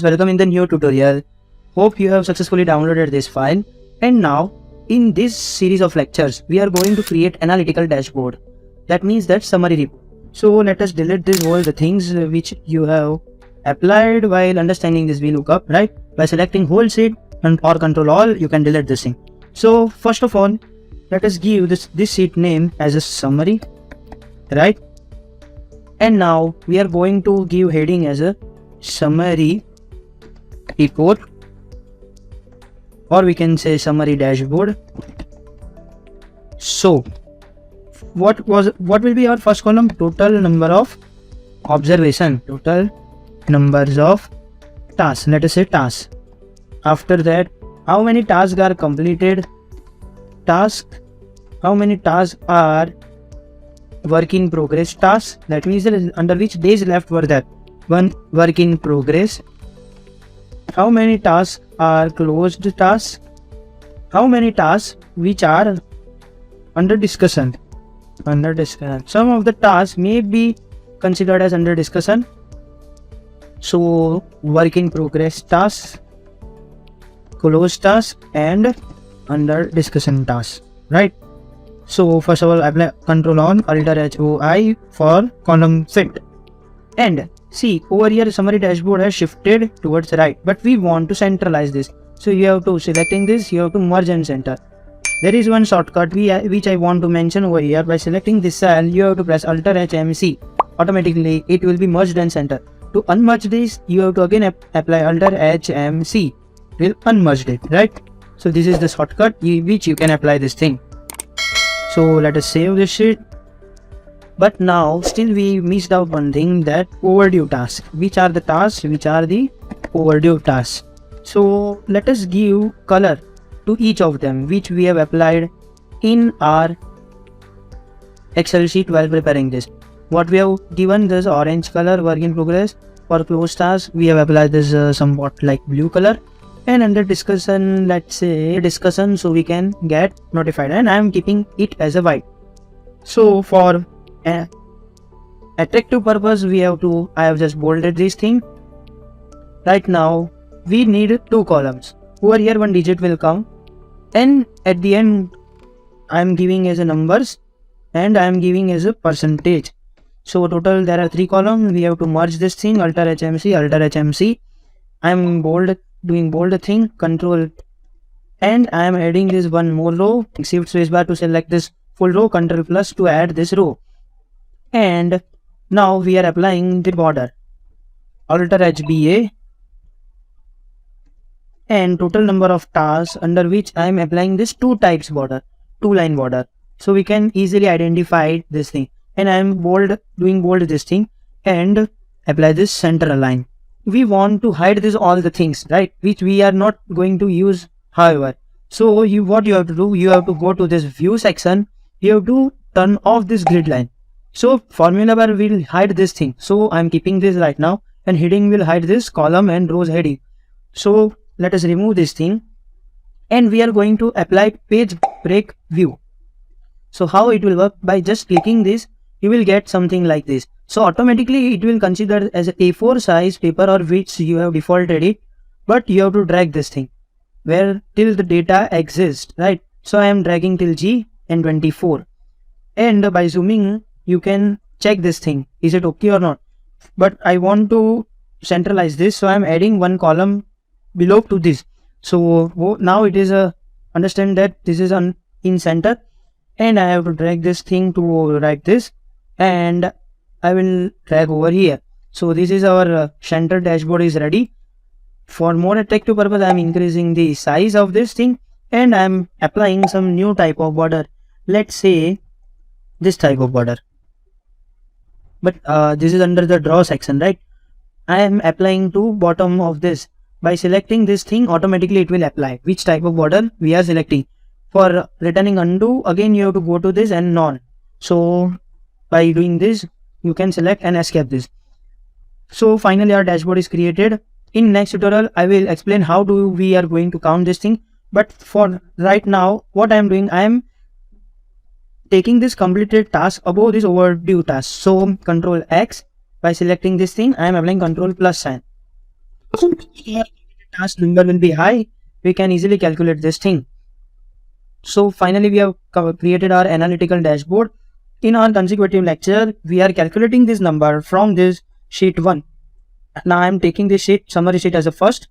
welcome in the new tutorial. Hope you have successfully downloaded this file. And now, in this series of lectures, we are going to create analytical dashboard. That means that summary report. So let us delete this all the things which you have applied while understanding this VLOOKUP, right? By selecting whole sheet and or control all, you can delete this thing. So first of all, let us give this sheet name as a summary, right? And now we are going to give heading as a summary report, or we can say summary dashboard. So what will be our first column? Total number of observation, total numbers of tasks, let us say tasks. After that, how many tasks are completed, task, how many tasks are work in progress tasks, that means that under which days left were there, one work in progress. How many tasks are closed tasks, how many tasks which are under discussion. Some of the tasks may be considered as under discussion, so work in progress tasks, closed tasks and under discussion tasks, right? So first of all, apply control on Alt HOI for column fit. And see, over here summary dashboard has shifted towards right, but we want to centralize this. So you have to selecting this, you have to merge and center. There is one shortcut which I want to mention over here. By selecting this cell, you have to press Alt HMC. Automatically it will be merged and center. To unmerge this, you have to again apply Alt HMC. Will unmerge it, right? So this is the shortcut which you can apply this thing. So let us save this sheet. But now still we missed out one thing, that overdue tasks. Which are the tasks? Which are the overdue tasks? So let us give color to each of them, which we have applied in our Excel sheet while preparing this. What we have given this orange color, work in progress. For closed tasks, we have applied this somewhat like blue color. And under discussion, let's say discussion, so we can get notified, and I am keeping it as a white. So for attractive purpose, I have just bolded this thing. Right now we need two columns. Over here one digit will come, and at the end I am giving as a numbers and I am giving as a percentage. So total there are three columns. We have to merge this thing, Alt HMC. I am doing bold thing, control, and I am adding this one more row. Shift spacebar to select this full row, control plus to add this row. And now we are applying the border, Alt HBA, and total number of tasks under which I am applying this two line border. So we can easily identify this thing, and I am doing bold this thing and apply this center align. We want to hide this all the things, right, which we are not going to use however. So what you have to do, you have to go to this view section, you have to turn off this grid line. So formula bar will hide this thing, so I am keeping this right now, and heading will hide this column and rows heading. So let us remove this thing, and we are going to apply page break view. So how it will work? By just clicking this, you will get something like this. So automatically it will consider as a A4 size paper, or which you have defaulted it, but you have to drag this thing where till the data exists, right? So I am dragging till G and 24, and by zooming you can check this thing, is it okay or not. But I want to centralize this, so I am adding one column below to this. So now it is understand that this is in center, and I have to drag this thing to like this, and I will drag over here. So this is our center dashboard is ready. For more attractive purpose, I am increasing the size of this thing, and I am applying some new type of border. Let's say this type of border, but this is under the draw section, right? I am applying to bottom of this. By selecting this thing, automatically it will apply which type of border we are selecting. For returning undo, again you have to go to this and none. So by doing this, you can select and escape this. So finally our dashboard is created. In next tutorial, I will explain how we are going to count this thing. But for right now, what I am doing, I am taking this completed task above this overdue task. So Control X, by selecting this thing, I am applying control plus sign. So if our task number will be high, we can easily calculate this thing. So finally, we have created our analytical dashboard. In our consecutive lecture, we are calculating this number from this sheet 1. Now I am taking this sheet, summary sheet as a first.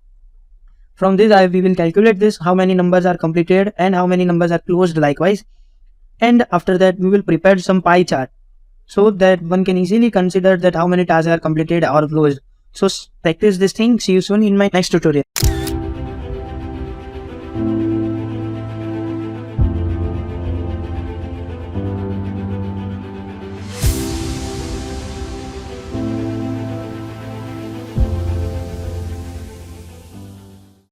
From this, we will calculate this, how many numbers are completed and how many numbers are closed likewise. And after that, we will prepare some pie chart so that one can easily consider that how many tasks are completed or closed. So practice this thing. See you soon in my next tutorial.